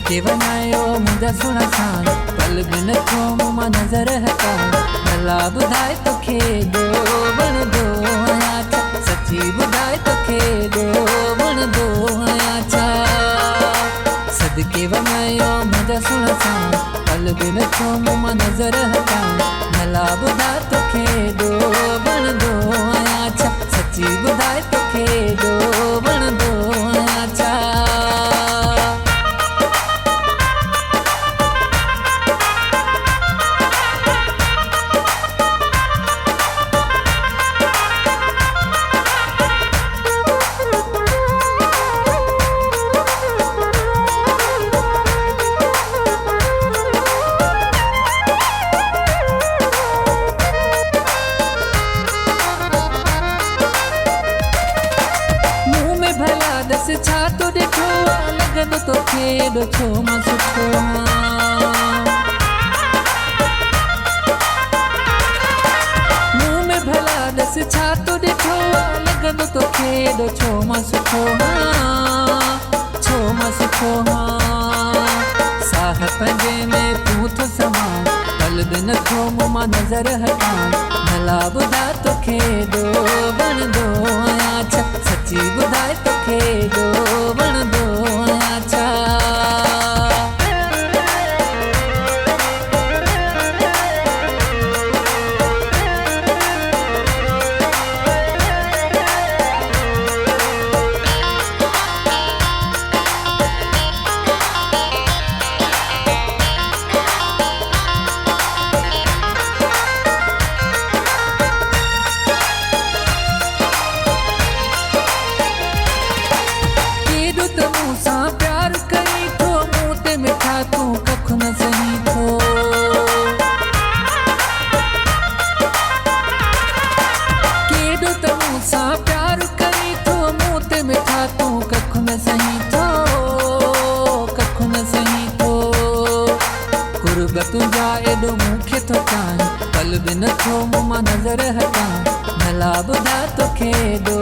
के वनायो मुंहिंजा सुहिणा साण पल बि नथो मूं मां नज़र हटां भला ॿुधाए तोखे एॾो वणंदो आहियां छा सची ॿुधाए तोखे एॾो वणंदो आहियां छा सदके वनायो मुंहिंजा सुहिणा साण पल बि नथो मूं मां नज़र हटां भला ॿुधाए तोखे एॾो वणंदो आहियां छा सची ॿुधाए तोखे एॾो वणंदो आहियां छा दस छा तो ॾिठो लॻंदो तोखे एॾो छो मां सुठो मुंहुं में भला दस छा तो ॾिठो लॻंदो तोखे एॾो छो मां सुठो छो मां सुठो साह पंहिंजे में तूं थो समां पल बि नथो मूं मां नज़र हटां भला ॿुधाए तोखे एॾो वणंदो आहियां छा सची ॿुधाए तोखे एॾो वणंदो आहियां छा प्यार करी थो मूं ते मिठा तूं कख न सही थो केॾो त मूंसां प्यार करी थो मूं ते मिठा तूं कख न सही थो कख न सही थो कुर्ब तुंहिंजा एॾो मूंखे थो चाहे पल बि नथो मूं मां नज़र हटां भला ॿुधाए तोखे एॾो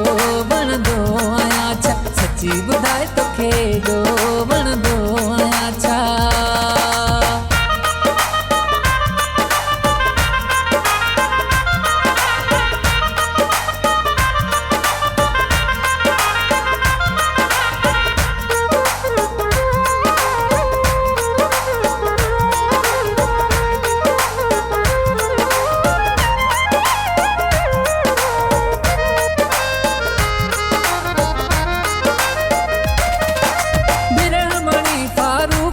वणंदो आहियां छा सची ॿुधाए तोखे एॾो वणंदो आहियां छा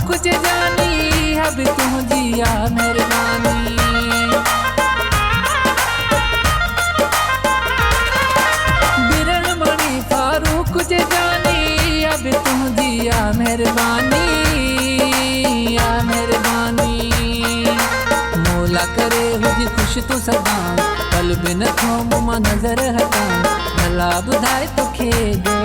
कुछ जानी अब तुझी या मेहरबानी बिरन मणि फारूक जे जानी अब तुझी या मेहरबानी मौला करे हुजी खुश तूं सदा पल बि नथो मूं मां नज़र हटां भला ॿुधाए तोखे एॾो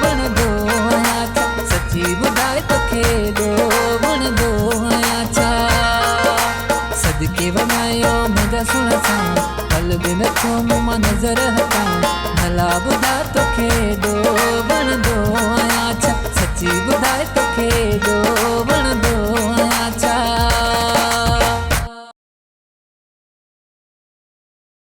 वणंदो आहियां छा सची ॿुधाए तोखे एॾो वणंदो आहियां छा सदके वनायो मुंहिंजा सुहिणा साण पल बि नथो मूं मां नज़र हटां भला ॿुधाए तोखे एॾो वणंदो